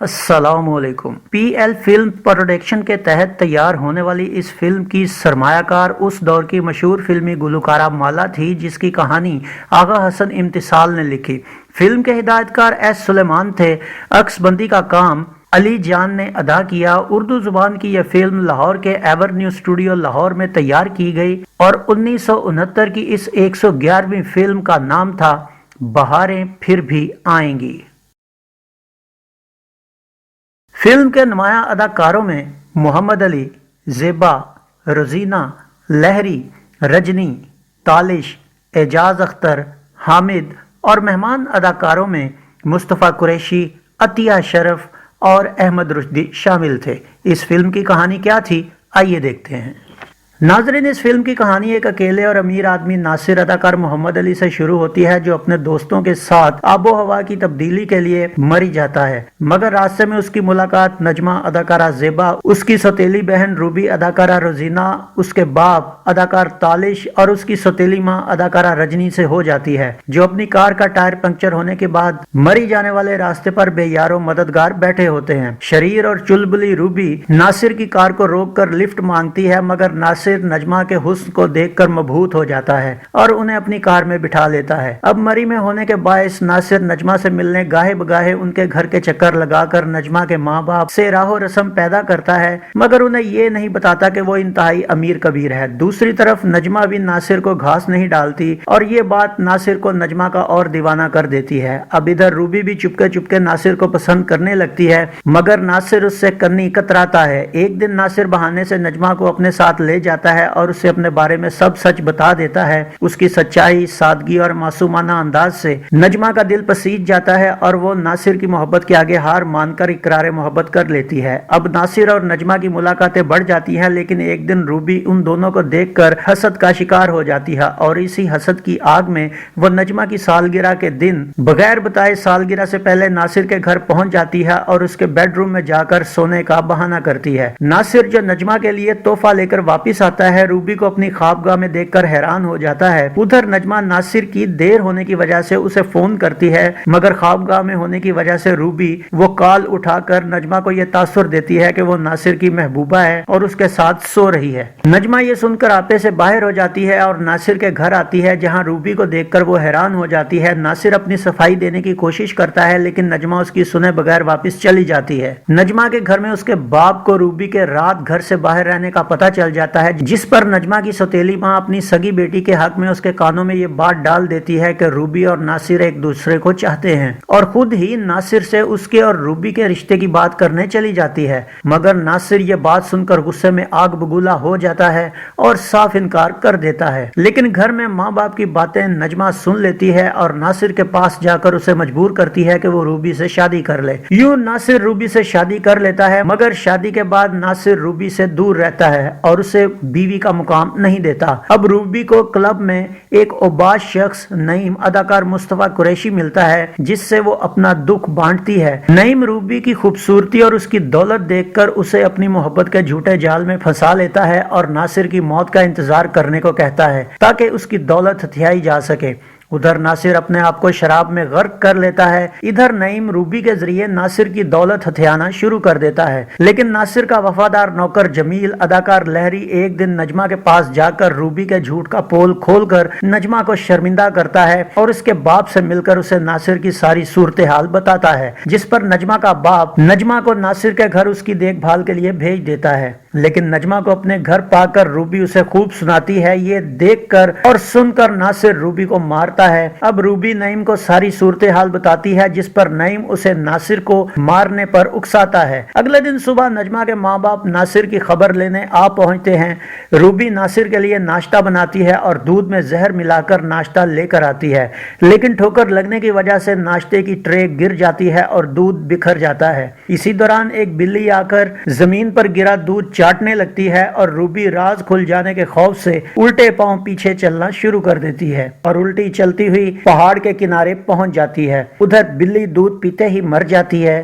السلام علیکم۔ P L film production کے تحت تیار ہونے والی اس فلم کی سرمایہ کار اس دور کی مشہور فلمی گلوکارہ مالا تھی جس کی کہانی آغا حسن امتسال نے لکھی۔ فلم کے ہدایت کار ایس سلیمان تھے۔ عکس بندی کا کام علی جان نے ادا کیا۔ اردو زبان کی یہ فلم لاہور کے ایورنیو اسٹوڈیو لاہور میں تیار کی گئی اور 1969 کی اس 111ویں فلم کا نام تھا بہاریں پھر بھی آئیں گی۔ فلم کے نمایاں اداکاروں میں محمد علی، زیبا، روزینہ، لہری، رجنی، تالش، اعجاز اختر، حامد اور مہمان اداکاروں میں مصطفیٰ قریشی، عطیہ شرف اور احمد رشدی شامل تھے۔ اس فلم کی کہانی کیا تھی؟ آئیے دیکھتے ہیں۔ ناظرین، اس فلم کی کہانی ایک اکیلے اور امیر آدمی ناصر اداکار محمد علی سے شروع ہوتی ہے جو اپنے دوستوں کے ساتھ آب و ہوا کی تبدیلی کے لیے مری جاتا ہے، مگر راستے میں اس کی ملاقات نجمہ اداکارہ زیبا، اس کی سوتیلی بہن روبی اداکارہ روزینہ، اس کے باپ اداکار تالش اور اس کی سوتیلی ماں اداکارہ رجنی سے ہو جاتی ہے، جو اپنی کار کا ٹائر پنکچر ہونے کے بعد مری جانے والے راستے پر بے یار و مددگار بیٹھے ہوتے ہیں۔ شریر اور چلبلی روبی ناصر کی کار کو روک کر لفٹ مانگتی ہے، مگر ناصر نجمہ کے حسن کو دیکھ کر مبہوت ہو جاتا ہے اور انہیں اپنی کار میں بٹھا لیتا ہے۔ اب مری میں ہونے کے باعث ناصر نجمہ سے ملنے گاہے بگاہے ان کے گھر کے چکر لگا کر نجمہ کے ماں باپ سے راہ و رسم پیدا کرتا ہے، مگر انہیں یہ نہیں بتاتا کہ وہ انتہائی امیر کبیر ہے۔ دوسری طرف نجمہ بھی ناصر کو گھاس نہیں ڈالتی اور یہ بات ناصر کو نجمہ کا اور دیوانہ کر دیتی ہے۔ اب ادھر روبی بھی چپکے چپکے ناصر کو پسند کرنے لگتی ہے، مگر ناصر اس سے کنی کتراتا ہے۔ ایک دن ناصر بہانے سے نجمہ کو اپنے ساتھ لے جاتا ہے اور اسے اپنے بارے میں سب سچ بتا دیتا ہے۔ اس کی سچائی، سادگی اور معصومانہ انداز سے نجمہ کا دل پسیج جاتا ہے اور وہ ناصر کی محبت کے آگے ہار مان کر اقرار محبت کر لیتی ہے۔ اب ناصر اور نجمہ کی ملاقاتیں بڑھ جاتی ہیں، لیکن ایک دن روبی ان دونوں کو دیکھ کر حسد کا شکار ہو جاتی ہے اور اسی حسد کی آگ میں وہ نجمہ کی سالگرہ کے دن بغیر بتائے سالگرہ سے پہلے ناصر کے گھر پہنچ جاتی ہے اور اس کے بیڈ روم میں جا کر سونے کا بہانہ کرتی ہے۔ ناصر جو نجمہ کے لیے تحفہ لے کر واپس آتا ہے، روبی کو اپنی خوابگاہ میں دیکھ کر حیران ہو جاتا ہے۔ ادھر نجمہ ناصر کی دیر ہونے کی وجہ سے اسے فون کرتی ہے، مگر خوابگاہ میں ہونے کی وجہ سے روبی وہ کال اٹھا کر نجمہ کو یہ تاثر دیتی ہے کہ وہ ناصر کی محبوبہ ہے اور اس کے ساتھ سو رہی ہے۔ نجمہ یہ سن کر آپے سے باہر ہو جاتی ہے اور ناصر کے گھر آتی ہے، جہاں روبی کو دیکھ کر وہ حیران ہو جاتی ہے۔ ناصر اپنی صفائی دینے کی کوشش کرتا ہے، لیکن نجمہ اس کی سنے بغیر واپس چلی جاتی ہے۔ نجمہ کے گھر میں اس کے باپ کو روبی کے رات گھر سے باہر رہنے کا پتہ چل جاتا ہے، جس پر نجمہ کی سوتیلی ماں اپنی سگی بیٹی کے حق میں اس کے کانوں میں یہ بات ڈال دیتی ہے کہ روبی اور ناصر ایک دوسرے کو چاہتے ہیں، اور خود ہی ناصر سے اس کے اور روبی کے رشتے کی بات کرنے چلی جاتی ہے، مگر ناصر یہ بات سن کر غصے میں آگ بگولا ہو جاتا ہے اور صاف انکار کر دیتا ہے۔ لیکن گھر میں ماں باپ کی باتیں نجمہ سن لیتی ہے اور ناصر کے پاس جا کر اسے مجبور کرتی ہے کہ وہ روبی سے شادی کر لے۔ یوں ناصر روبی سے شادی کر لیتا ہے، مگر شادی کے بعد ناصر روبی سے دور رہتا ہے اور اسے بیوی کا مقام نہیں دیتا۔ اب روبی کو کلب میں ایک اوباش شخص نعیم اداکار مصطفیٰ قریشی ملتا ہے، جس سے وہ اپنا دکھ بانٹتی ہے۔ نعیم روبی کی خوبصورتی اور اس کی دولت دیکھ کر اسے اپنی محبت کے جھوٹے جال میں پھنسا لیتا ہے اور ناصر کی موت کا انتظار کرنے کو کہتا ہے تاکہ اس کی دولت ہتھیائی جا سکے۔ ادھر ناصر اپنے آپ کو شراب میں غرق کر لیتا ہے، ادھر نعیم روبی کے ذریعے ناصر کی دولت ہتھیانا شروع کر دیتا ہے۔ لیکن ناصر کا وفادار نوکر جمیل اداکار لہری ایک دن نجمہ کے پاس جا کر روبی کے جھوٹ کا پول کھول کر نجمہ کو شرمندہ کرتا ہے اور اس کے باپ سے مل کر اسے ناصر کی ساری صورتحال بتاتا ہے، جس پر نجمہ کا باپ نجمہ کو ناصر کے گھر اس کی دیکھ بھال کے لیے بھیج دیتا ہے۔ لیکن نجمہ کو اپنے گھر پا کر روبی اسے خوب سناتی ہے۔ یہ دیکھ کر اور سن کر ناصر روبی کو مارتا ہے۔ اب روبی نعیم کو ساری صورتحال بتاتی ہے، جس پر نعیم اسے ناصر کو مارنے پر اکساتا ہے۔ اگلے دن صبح نجمہ کے ماں باپ ناصر کی خبر لینے آ پہنچتے ہیں۔ روبی ناصر کے لیے ناشتہ بناتی ہے اور دودھ میں زہر ملا کر ناشتہ لے کر آتی ہے، لیکن ٹھوکر لگنے کی وجہ سے ناشتے کی ٹرے گر جاتی ہے اور دودھ بکھر جاتا ہے۔ اسی دوران ایک بلی آ کر زمین پر گرا دودھ چاٹنے لگتی ہے اور روبی راز کھل جانے کے خوف سے الٹے پاؤں پیچھے چلنا شروع کر دیتی ہے اور الٹی چلتی ہوئی پہاڑ کے کنارے پہنچ جاتی ہے۔ ادھر بلی دودھ پیتے ہی مر جاتی ہے۔